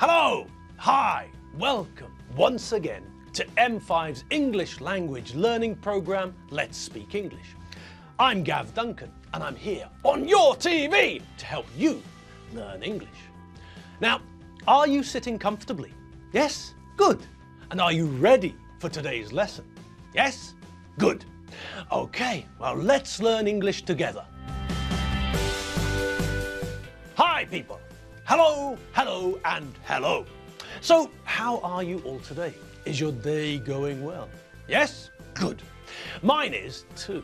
Hello, hi, welcome once again to M5's English language learning program, Let's Speak English. I'm Gav Duncan and I'm here on your TV to help you learn English. Now, are you sitting comfortably? Yes? Good. And are you ready for today's lesson? Yes? Good. Okay, well, let's learn English together. Hi, people. Hello, hello, and hello. So, how are you all today? Is your day going well? Yes? Good. Mine is too.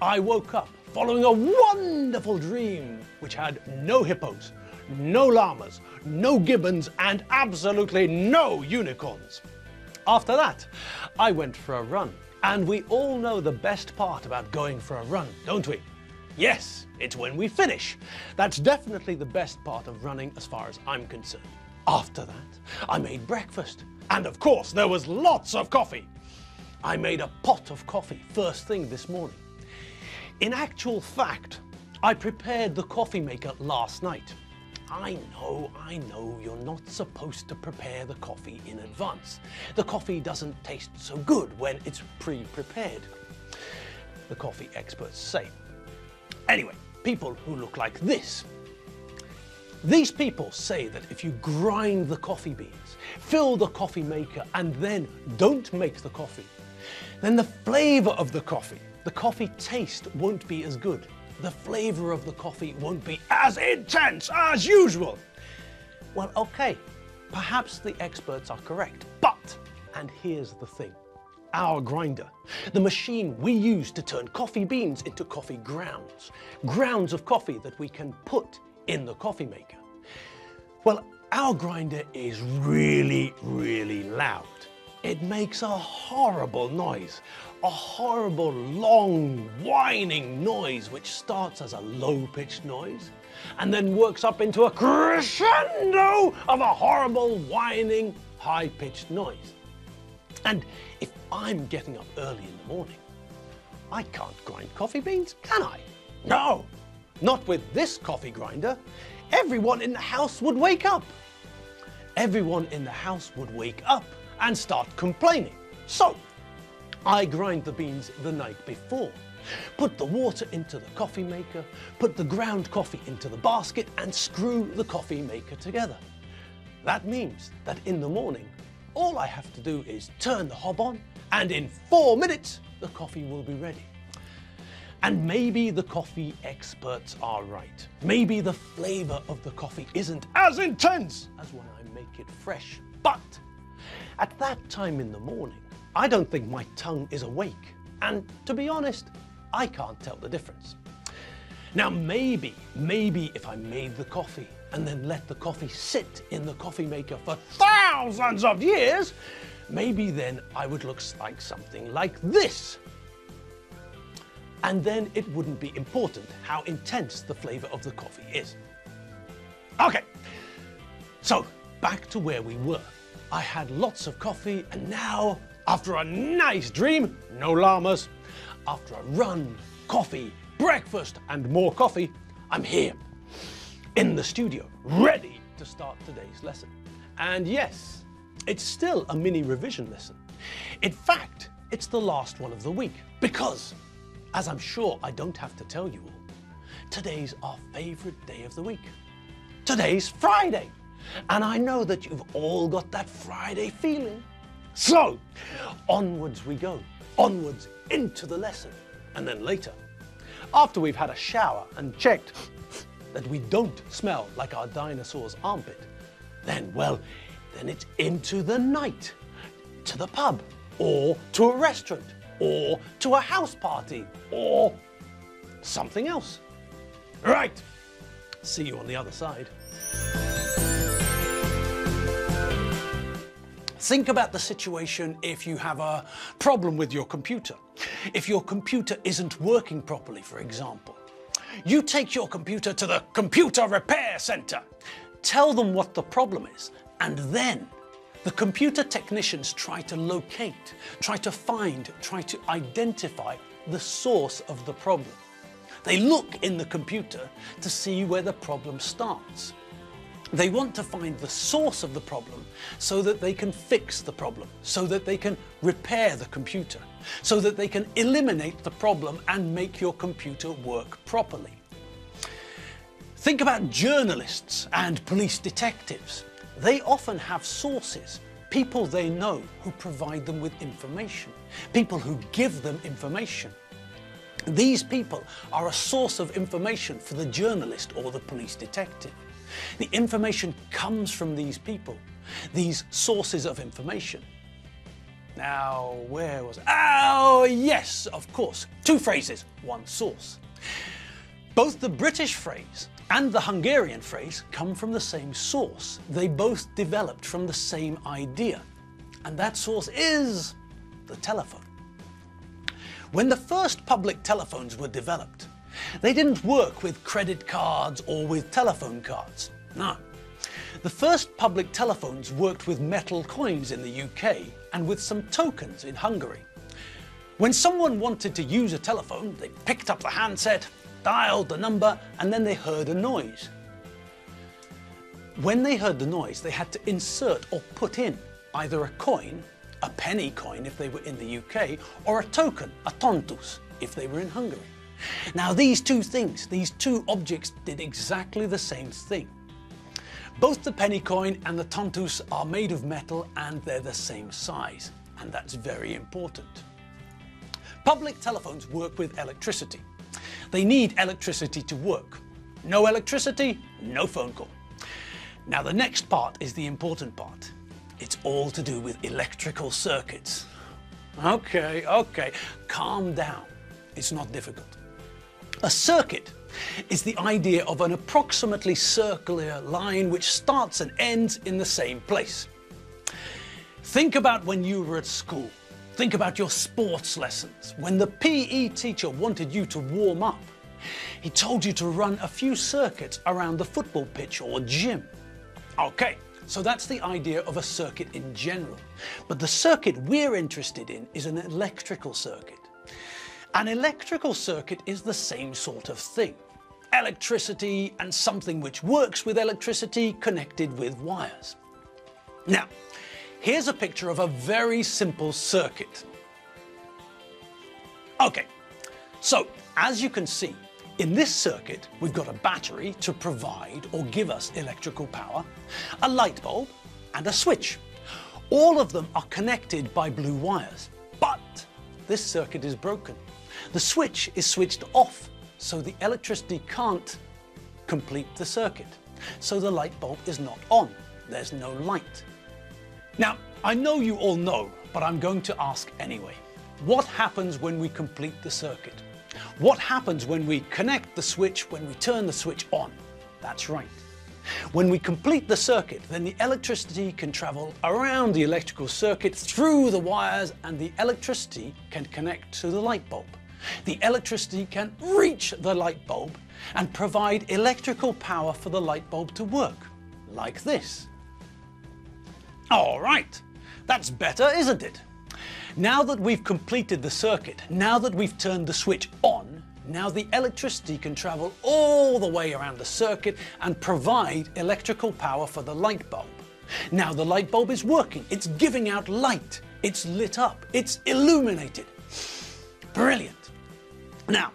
I woke up following a wonderful dream which had no hippos, no llamas, no gibbons, and absolutely no unicorns. After that, I went for a run. And we all know the best part about going for a run, don't we? Yes, it's when we finish. That's definitely the best part of running as far as I'm concerned. After that, I made breakfast. And of course, there was lots of coffee. I made a pot of coffee first thing this morning. In actual fact, I prepared the coffee maker last night. I know, you're not supposed to prepare the coffee in advance. The coffee doesn't taste so good when it's pre-prepared, the coffee experts say. Anyway, people who look like this. These people say that if you grind the coffee beans, fill the coffee maker, and then don't make the coffee, then the flavour of the coffee taste won't be as good. The flavour of the coffee won't be as intense as usual. Well, okay, perhaps the experts are correct, but, and here's the thing, our grinder, the machine we use to turn coffee beans into coffee grounds of coffee that we can put in the coffee maker. Well, our grinder is really, really loud. It makes a horrible noise, a horrible, long, whining noise which starts as a low-pitched noise and then works up into a crescendo of a horrible, whining, high-pitched noise. And if I'm getting up early in the morning, I can't grind coffee beans, can I? No, not with this coffee grinder. Everyone in the house would wake up. Everyone in the house would wake up and start complaining. So, I grind the beans the night before, put the water into the coffee maker, put the ground coffee into the basket, and screw the coffee maker together. That means that in the morning, all I have to do is turn the hob on, and in 4 minutes, the coffee will be ready. And maybe the coffee experts are right. Maybe the flavour of the coffee isn't as intense as when I make it fresh, but at that time in the morning, I don't think my tongue is awake. And to be honest, I can't tell the difference. Now maybe if I made the coffee and then let the coffee sit in the coffee maker for thousands of years, maybe then I would look like something like this. And then it wouldn't be important how intense the flavour of the coffee is. Okay, so back to where we were. I had lots of coffee, and now, after a nice dream, no llamas, after a run, coffee, breakfast, and more coffee, I'm here, in the studio, ready to start today's lesson. And yes, it's still a mini revision lesson. In fact, it's the last one of the week, because, as I'm sure I don't have to tell you all, today's our favourite day of the week. Today's Friday. And I know that you've all got that Friday feeling. So, onwards we go, onwards into the lesson. And then later, after we've had a shower and checked that we don't smell like our dinosaur's armpit, then it's into the night, to the pub, or to a restaurant, or to a house party, or something else. Right, see you on the other side. Think about the situation if you have a problem with your computer. If your computer isn't working properly, for example. You take your computer to the computer repair centre. Tell them what the problem is, and then the computer technicians try to locate, try to find, try to identify the source of the problem. They look in the computer to see where the problem starts. They want to find the source of the problem so that they can fix the problem, so that they can repair the computer, so that they can eliminate the problem and make your computer work properly. Think about journalists and police detectives. They often have sources, people they know who provide them with information, people who give them information. These people are a source of information for the journalist or the police detective. The information comes from these people, these sources of information. Now, where was it? Oh, yes, of course. Two phrases, one source. Both the British phrase and the Hungarian phrase come from the same source. They both developed from the same idea. And that source is the telephone. When the first public telephones were developed, they didn't work with credit cards or with telephone cards. No. The first public telephones worked with metal coins in the UK and with some tokens in Hungary. When someone wanted to use a telephone, they picked up the handset, dialed the number, and then they heard a noise. When they heard the noise, they had to insert or put in either a coin, a penny coin if they were in the UK, or a token, a tontus, if they were in Hungary. Now these two things, these two objects did exactly the same thing. Both the penny coin and the tontus are made of metal and they're the same size, and that's very important. Public telephones work with electricity. They need electricity to work. No electricity, no phone call. Now the next part is the important part. It's all to do with electrical circuits. Okay, calm down. It's not difficult. A circuit is the idea of an approximately circular line which starts and ends in the same place. Think about when you were at school. Think about your sports lessons. When the PE teacher wanted you to warm up, he told you to run a few circuits around the football pitch or gym. Okay, so that's the idea of a circuit in general. But the circuit we're interested in is an electrical circuit. An electrical circuit is the same sort of thing. Electricity and something which works with electricity connected with wires. Now, here's a picture of a very simple circuit. Okay, so as you can see, in this circuit, we've got a battery to provide or give us electrical power, a light bulb, and a switch. All of them are connected by blue wires, but this circuit is broken. The switch is switched off, so the electricity can't complete the circuit. So the light bulb is not on. There's no light. Now, I know you all know, but I'm going to ask anyway. What happens when we complete the circuit? What happens when we connect the switch, when we turn the switch on? That's right. When we complete the circuit, then the electricity can travel around the electrical circuit through the wires, and the electricity can connect to the light bulb. The electricity can reach the light bulb and provide electrical power for the light bulb to work, like this. All right, that's better, isn't it? Now that we've completed the circuit, now that we've turned the switch on, now the electricity can travel all the way around the circuit and provide electrical power for the light bulb. Now the light bulb is working, it's giving out light, it's lit up, it's illuminated. Brilliant. Now,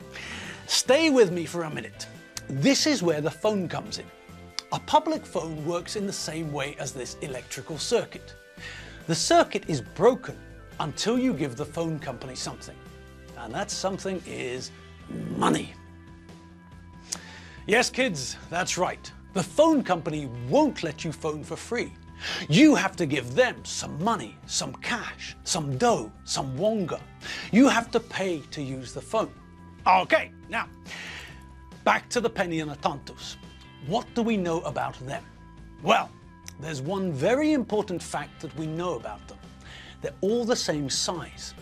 stay with me for a minute. This is where the phone comes in. A public phone works in the same way as this electrical circuit. The circuit is broken until you give the phone company something. And that something is money. Yes, kids, that's right. The phone company won't let you phone for free. You have to give them some money, some cash, some dough, some wonga. You have to pay to use the phone. Okay, now, back to the penny and the tontus. What do we know about them? Well, there's one very important fact that we know about them. They're all the same size.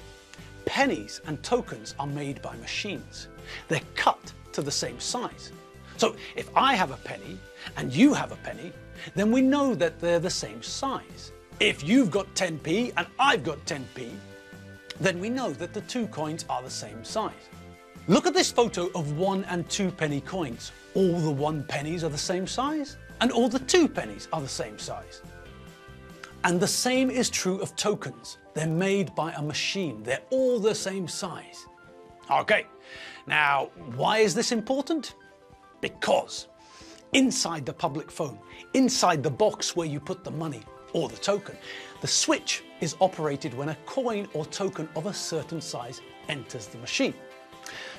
Pennies and tokens are made by machines. They're cut to the same size. So if I have a penny and you have a penny, then we know that they're the same size. If you've got 10p and I've got 10p, then we know that the two coins are the same size. Look at this photo of 1 and 2 penny coins. All the 1 pennies are the same size, and all the 2 pennies are the same size. And the same is true of tokens. They're made by a machine. They're all the same size. Okay, now why is this important? Because inside the public phone, inside the box where you put the money or the token, the switch is operated when a coin or token of a certain size enters the machine.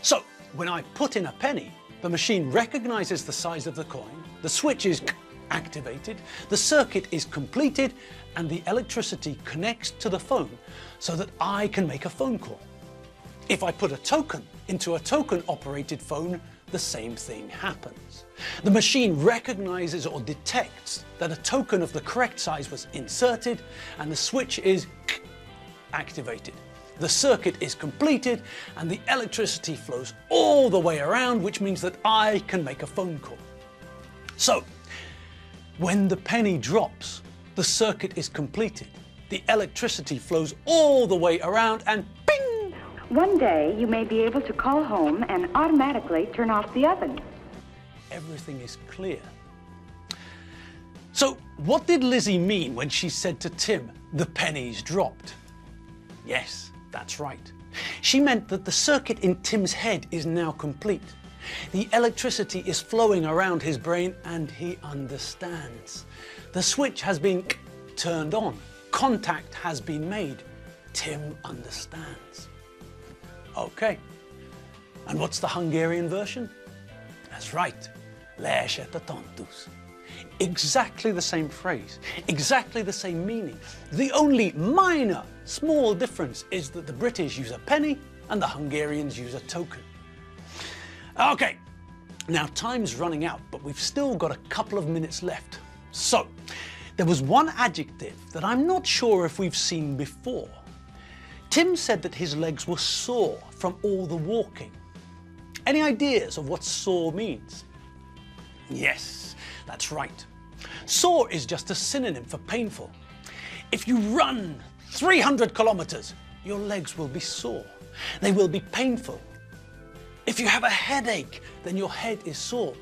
So when I put in a penny, the machine recognizes the size of the coin, the switch is activated, the circuit is completed, and the electricity connects to the phone so that I can make a phone call. If I put a token into a token-operated phone, the same thing happens. The machine recognizes or detects that a token of the correct size was inserted and the switch is activated. The circuit is completed and the electricity flows all the way around, which means that I can make a phone call. So, when the penny drops, the circuit is completed. The electricity flows all the way around and ping! One day you may be able to call home and automatically turn off the oven. Everything is clear. So, what did Lizzie mean when she said to Tim, "The penny's dropped"? Yes, that's right. She meant that the circuit in Tim's head is now complete. The electricity is flowing around his brain and he understands. The switch has been turned on. Contact has been made. Tim understands. Okay. And what's the Hungarian version? That's right. Lehetetlenül. Exactly the same phrase, exactly the same meaning. The only minor, small difference is that the British use a penny and the Hungarians use a token. Okay, now time's running out, but we've still got a couple of minutes left. So, there was one adjective that I'm not sure if we've seen before. Tim said that his legs were sore from all the walking. Any ideas of what sore means? Yes, that's right. Sore is just a synonym for painful. If you run 300 kilometers, your legs will be sore. They will be painful. If you have a headache, then your head is sore.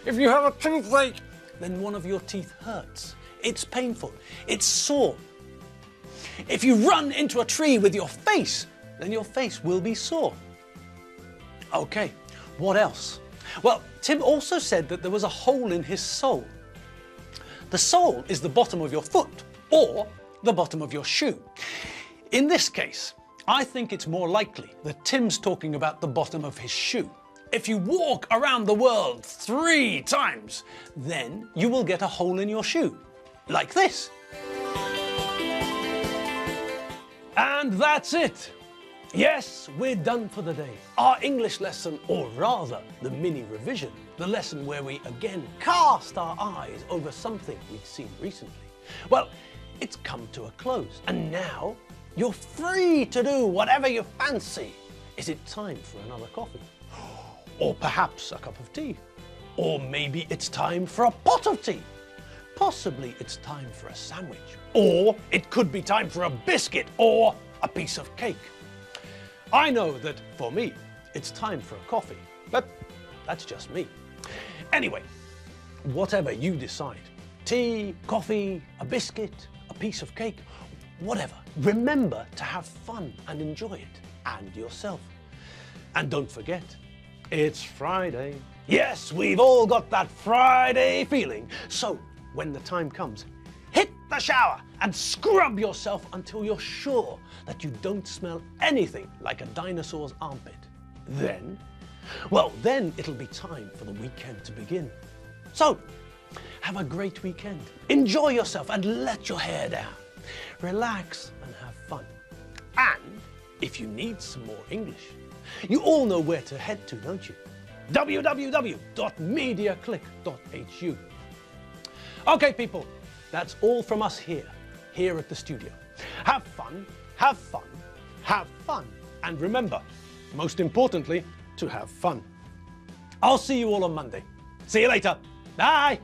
If you have a toothache, then one of your teeth hurts. It's painful. It's sore. If you run into a tree with your face, then your face will be sore. Okay, what else? Well, Tim also said that there was a hole in his sole. The sole is the bottom of your foot or the bottom of your shoe. In this case, I think it's more likely that Tim's talking about the bottom of his shoe. If you walk around the world 3 times, then you will get a hole in your shoe, like this. And that's it. Yes, we're done for the day. Our English lesson, or rather, the mini revision, the lesson where we again cast our eyes over something we'd seen recently. Well, it's come to a close, and now you're free to do whatever you fancy. Is it time for another coffee? Or perhaps a cup of tea? Or maybe it's time for a pot of tea? Possibly it's time for a sandwich. Or it could be time for a biscuit or a piece of cake. I know that for me, it's time for a coffee, but that's just me. Anyway, whatever you decide, tea, coffee, a biscuit, a piece of cake, whatever, remember to have fun and enjoy it, and yourself. And don't forget, it's Friday. Yes, we've all got that Friday feeling. So when the time comes, hit the shower and scrub yourself until you're sure that you don't smell anything like a dinosaur's armpit. Then it'll be time for the weekend to begin. So, have a great weekend. Enjoy yourself and let your hair down. Relax and have fun. And if you need some more English, you all know where to head to, don't you? www.mediaclick.hu. Okay, people, that's all from us here at the studio. Have fun, have fun, have fun. And remember, most importantly, to have fun. I'll see you all on Monday. See you later. Bye.